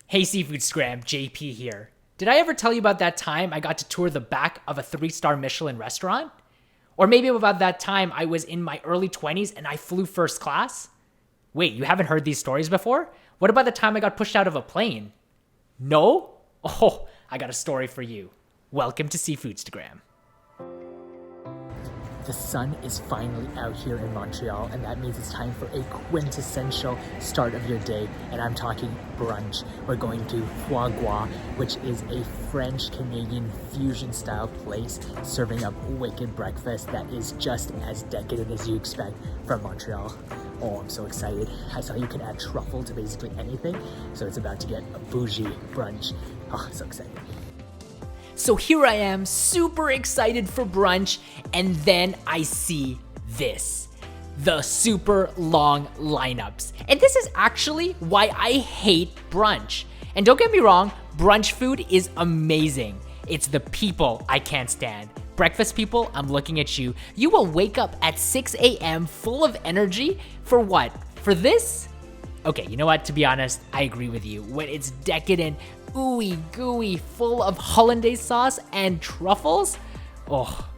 Hey Seefoodstagram, JP here. Did I ever tell you about that time I got to tour the back of a 3-star Michelin restaurant? Or maybe about that time I was in my early 20s and I flew first class? Wait, you haven't heard these stories before? What about the time I got pushed out of a plane? No? Oh, I got a story for you. Welcome to Seefoodstagram. The sun is finally out here in Montreal, and that means it's time for a quintessential start of your day, and I'm talking brunch. We're going to Foie Gras, which is a French-Canadian fusion-style place serving up wicked breakfast that is just as decadent as you expect from Montreal. Oh, I'm so excited. I saw you can add truffle to basically anything, so it's about to get a bougie brunch. Oh, so excited. So here I am, super excited for brunch, and then I see this. The super long lineups. And this is actually why I hate brunch. And don't get me wrong, brunch food is amazing. It's the people I can't stand. Breakfast people, I'm looking at you. You will wake up at 6 a.m. full of energy for what? For this? Okay, you know what? To be honest, I agree with you. When it's decadent, ooey gooey, full of hollandaise sauce and truffles, oh,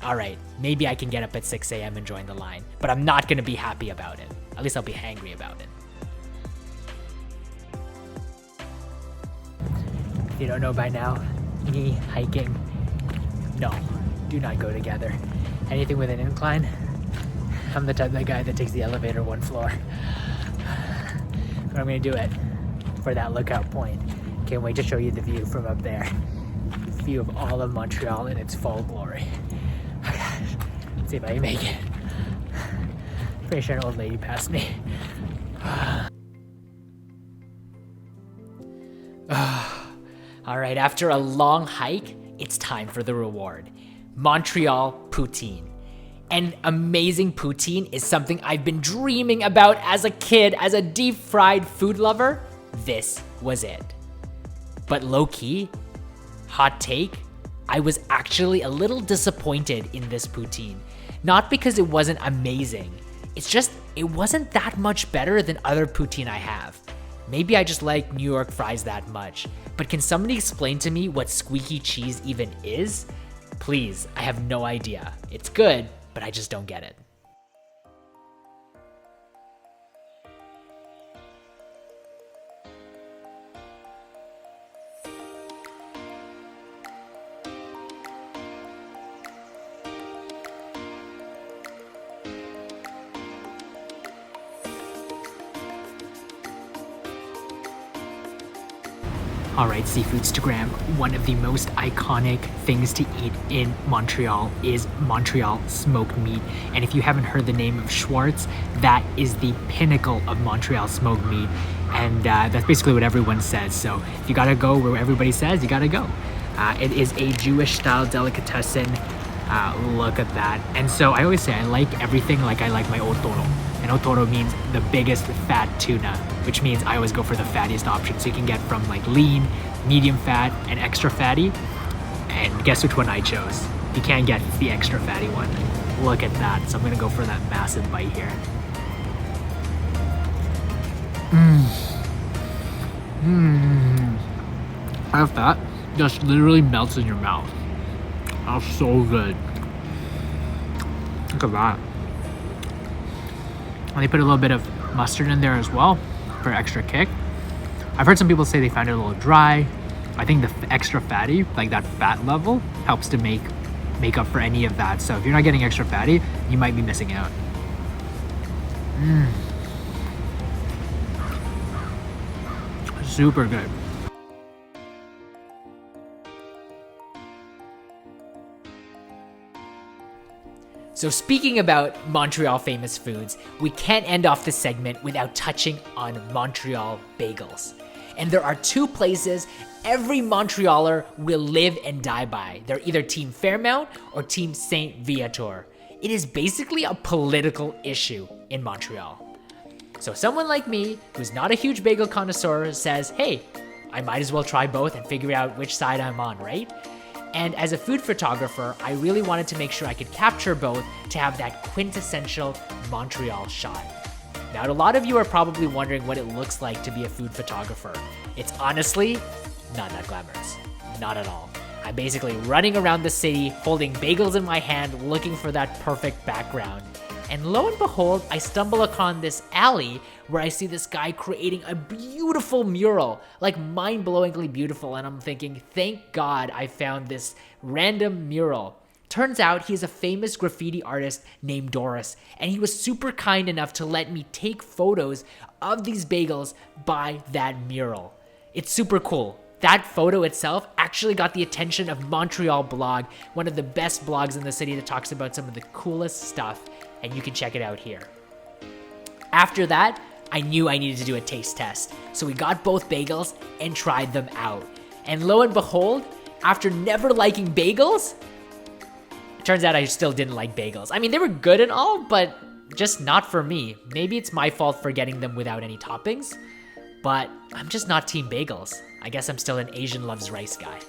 all right, maybe I can get up at 6 a.m. and join the line, but I'm not gonna be happy about it. At least I'll be hangry about it. If you don't know by now, me, hiking, no, do not go together. Anything with an incline, I'm the type of guy that takes the elevator one floor. But I'm gonna do it for that lookout point. Can't wait to show you the view from up there. View of all of Montreal in its full glory. Oh gosh, let's see if I can make it. Pretty sure an old lady passed me. All right, after a long hike, it's time for the reward. Montreal poutine. And amazing poutine is something I've been dreaming about as a kid, as a deep fried food lover. This was it. But low-key, hot take, I was actually a little disappointed in this poutine. Not because it wasn't amazing, it's just it wasn't that much better than other poutine I have. Maybe I just like New York fries that much, but can somebody explain to me what squeaky cheese even is? Please, I have no idea. It's good, but I just don't get it. All right, Seefoodstagram, one of the most iconic things to eat in Montreal is Montreal smoked meat. And if you haven't heard the name of Schwartz, that is the pinnacle of Montreal smoked meat. And that's basically what everyone says. So if you gotta go where everybody says, you gotta go. It is a Jewish style delicatessen. Look at that. And so I always say I like everything like I like my otoro. And otoro means the biggest fat tuna, which means I always go for the fattiest option. So you can get from like lean, medium fat, and extra fatty. And guess which one I chose? You can't get the extra fatty one. Look at that. So I'm gonna go for that massive bite here. That just literally melts in your mouth. That's so good. Look at that. And they put a little bit of mustard in there as well for extra kick. I've heard some people say they found it a little dry. I think the extra fatty, like that fat level, helps to make up for any of that. So if you're not getting extra fatty, you might be missing out. Super good. So speaking about Montreal famous foods, we can't end off this segment without touching on Montreal bagels. And there are two places every Montrealer will live and die by. They're either Team Fairmount or Team Saint Viator. It is basically a political issue in Montreal. So someone like me, who's not a huge bagel connoisseur, says, hey, I might as well try both and figure out which side I'm on, right? And as a food photographer, I really wanted to make sure I could capture both to have that quintessential Montreal shot. Now, a lot of you are probably wondering what it looks like to be a food photographer. It's honestly not that glamorous. Not at all. I'm basically running around the city, holding bagels in my hand, looking for that perfect background. And lo and behold, I stumble upon this alley where I see this guy creating a beautiful mural, like mind-blowingly beautiful. And I'm thinking, thank God I found this random mural. Turns out he's a famous graffiti artist named Doris, and he was super kind enough to let me take photos of these bagels by that mural. It's super cool. That photo itself actually got the attention of Montreal Blog, one of the best blogs in the city that talks about some of the coolest stuff, and you can check it out here. After that, I knew I needed to do a taste test, so we got both bagels and tried them out. And lo and behold, after never liking bagels, it turns out I still didn't like bagels. I mean, they were good and all, but just not for me. Maybe it's my fault for getting them without any toppings, but I'm just not team bagels. I guess I'm still an Asian loves rice guy.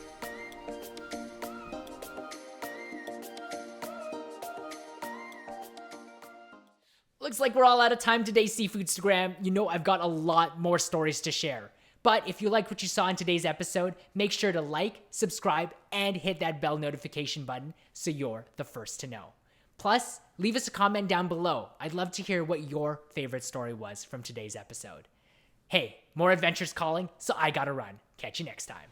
Looks like we're all out of time today, Seafoodstagram. You know I've got a lot more stories to share. But if you like what you saw in today's episode, make sure to like, subscribe, and hit that bell notification button so you're the first to know. Plus, leave us a comment down below. I'd love to hear what your favorite story was from today's episode. Hey, more adventures calling, so I gotta run. Catch you next time.